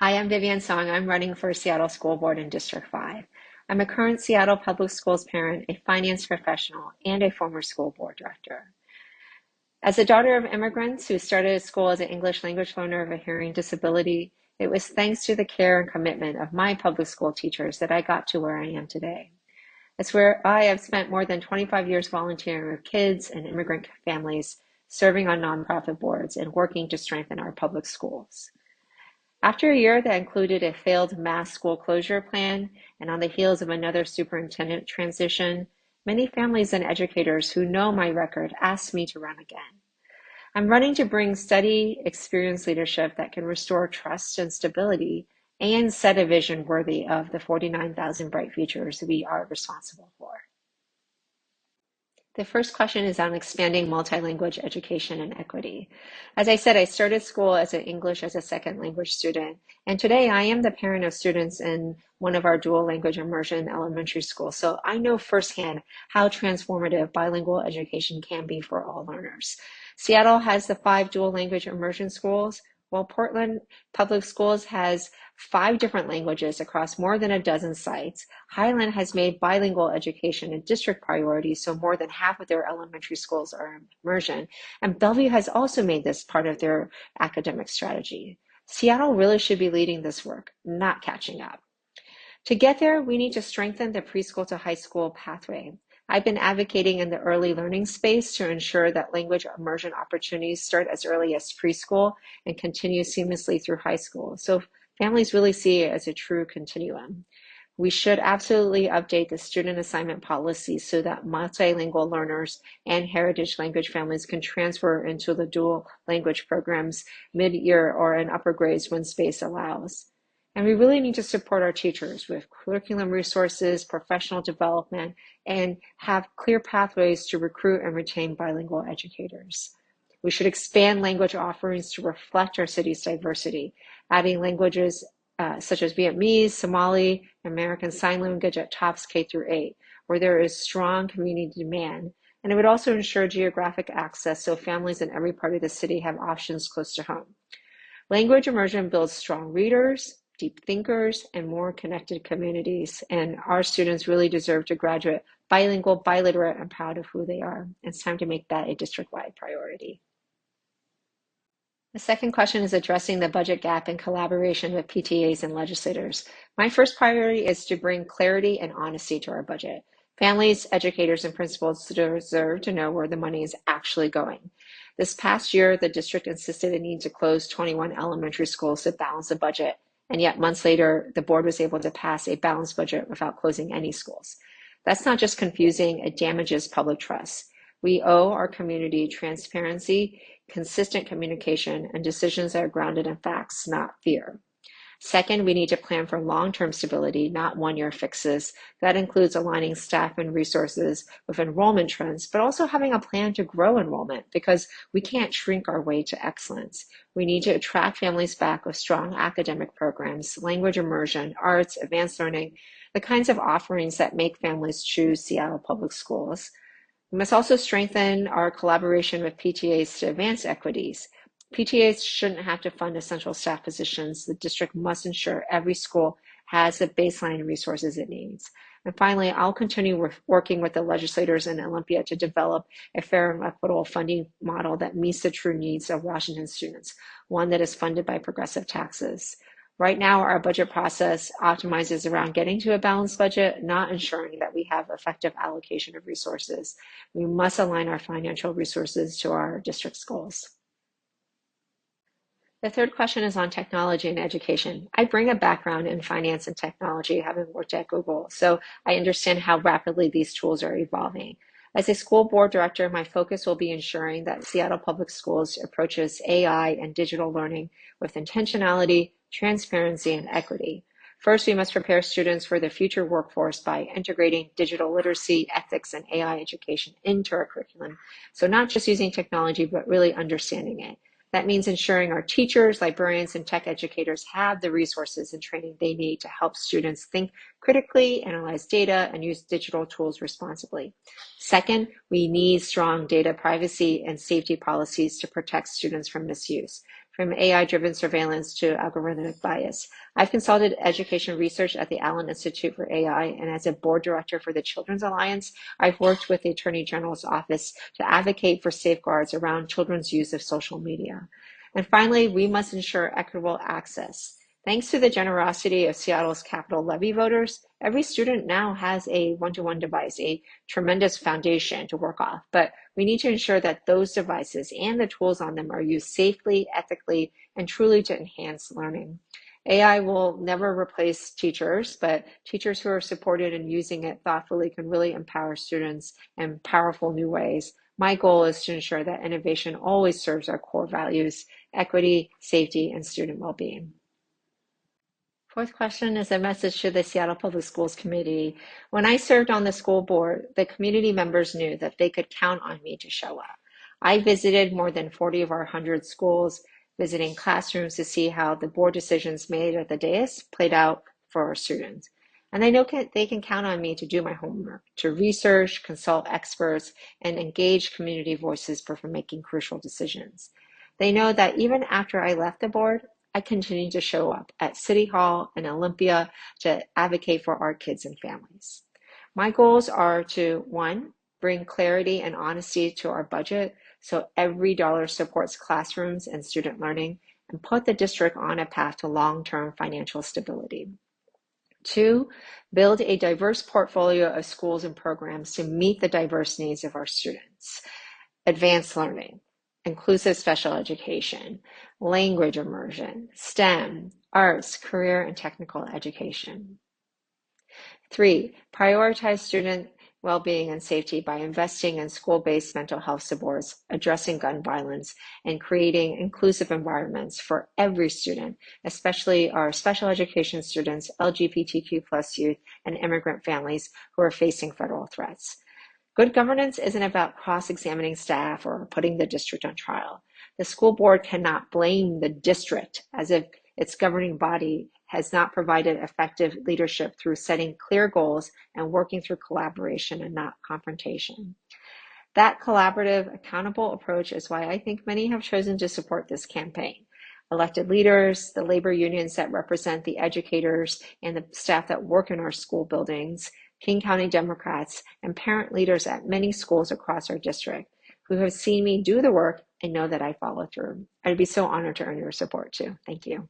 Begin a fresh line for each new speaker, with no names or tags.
Hi, I'm Vivian Song. I'm running for Seattle School Board in District 5. I'm a current Seattle Public Schools parent, a finance professional, and a former school board director. As a daughter of immigrants who started school as an English language learner of a hearing disability, it was thanks to the care and commitment of my public school teachers that I got to where I am today. It's where I have spent more than 25 years volunteering with kids and immigrant families, serving on nonprofit boards, and working to strengthen our public schools. After a year that included a failed mass school closure plan and on the heels of another superintendent transition, many families and educators who know my record asked me to run again. I'm running to bring steady, experienced leadership that can restore trust and stability and set a vision worthy of the 49,000 bright futures we are responsible for. The first question is on expanding multilingual education and equity. As I said, I started school as an English as a second language student, and today I am the parent of students in one of our dual language immersion elementary schools, so I know firsthand how transformative bilingual education can be for all learners. Seattle has the 5 dual language immersion schools, while Portland Public Schools has 5 different languages across more than a dozen sites. Highland has made bilingual education a district priority, so more than half of their elementary schools are immersion. And Bellevue has also made this part of their academic strategy. Seattle really should be leading this work, not catching up. To get there, we need to strengthen the preschool to high school pathway. I've been advocating in the early learning space to ensure that language immersion opportunities start as early as preschool and continue seamlessly through high school, so families really see it as a true continuum. We should absolutely update the student assignment policy so that multilingual learners and heritage language families can transfer into the dual language programs mid-year or in upper grades when space allows. And we really need to support our teachers with curriculum resources, professional development, and have clear pathways to recruit and retain bilingual educators. We should expand language offerings to reflect our city's diversity, adding languages such as Vietnamese, Somali, American Sign Language at TOPS K through 8, where there is strong community demand. And it would also ensure geographic access so families in every part of the city have options close to home. Language immersion builds strong readers, deep thinkers, and more connected communities. And our students really deserve to graduate bilingual, biliterate, and proud of who they are. It's time to make that a district-wide priority. The second question is addressing the budget gap in collaboration with PTAs and legislators. My first priority is to bring clarity and honesty to our budget. Families, educators, and principals deserve to know where the money is actually going. This past year, the district insisted it needed to close 21 elementary schools to balance the budget, and yet months later, the board was able to pass a balanced budget without closing any schools. That's not just confusing, it damages public trust. We owe our community transparency, consistent communication, and decisions that are grounded in facts, not fear. Second, we need to plan for long-term stability, not one-year fixes. That includes aligning staff and resources with enrollment trends, but also having a plan to grow enrollment because we can't shrink our way to excellence. We need to attract families back with strong academic programs, language immersion, arts, advanced learning, the kinds of offerings that make families choose Seattle Public Schools. We must also strengthen our collaboration with PTAs to advance equities. PTAs shouldn't have to fund essential staff positions. The district must ensure every school has the baseline resources it needs. And finally, I'll continue working with the legislators in Olympia to develop a fair and equitable funding model that meets the true needs of Washington students, one that is funded by progressive taxes. Right now, our budget process optimizes around getting to a balanced budget, not ensuring that we have effective allocation of resources. We must align our financial resources to our district's goals. The third question is on technology and education. I bring a background in finance and technology, having worked at Google, so I understand how rapidly these tools are evolving. As a school board director, my focus will be ensuring that Seattle Public Schools approaches AI and digital learning with intentionality, transparency, and equity. First, we must prepare students for the future workforce by integrating digital literacy, ethics, and AI education into our curriculum. So not just using technology, but really understanding it. That means ensuring our teachers, librarians, and tech educators have the resources and training they need to help students think critically, analyze data, and use digital tools responsibly. Second, we need strong data privacy and safety policies to protect students from misuse. from AI-driven surveillance to algorithmic bias. I've consulted education research at the Allen Institute for AI, and as a board director for the Children's Alliance, I've worked with the Attorney General's office to advocate for safeguards around children's use of social media. And finally, we must ensure equitable access. Thanks to the generosity of Seattle's capital levy voters, every student now has a one-to-one device, a tremendous foundation to work off. But we need to ensure that those devices and the tools on them are used safely, ethically, and truly to enhance learning. AI will never replace teachers, but teachers who are supported and using it thoughtfully can really empower students in powerful new ways. My goal is to ensure that innovation always serves our core values: equity, safety, and student well-being. Fourth question is a message to the Seattle Public Schools community. When I served on the school board, the community members knew that they could count on me to show up. I visited more than 40 of our 100 schools, visiting classrooms to see how the board decisions made at the dais played out for our students. And they know they can count on me to do my homework, to research, consult experts, and engage community voices for making crucial decisions. They know that even after I left the board, I continue to show up at City Hall and Olympia to advocate for our kids and families. My goals are to, one, bring clarity and honesty to our budget so every dollar supports classrooms and student learning, and put the district on a path to long-term financial stability. Two, build a diverse portfolio of schools and programs to meet the diverse needs of our students. Advanced learning, inclusive special education, language immersion, STEM, arts, career and technical education. Three, prioritize student well-being and safety by investing in school-based mental health supports, addressing gun violence, and creating inclusive environments for every student, especially our special education students, LGBTQ+ youth, and immigrant families who are facing federal threats. Good governance isn't about cross-examining staff or putting the district on trial. The school board cannot blame the district as if its governing body has not provided effective leadership through setting clear goals and working through collaboration and not confrontation. That collaborative, accountable approach is why I think many have chosen to support this campaign. Elected leaders, the labor unions that represent the educators and the staff that work in our school buildings, King County Democrats, and parent leaders at many schools across our district who have seen me do the work and know that I follow through. I'd be so honored to earn your support too. Thank you.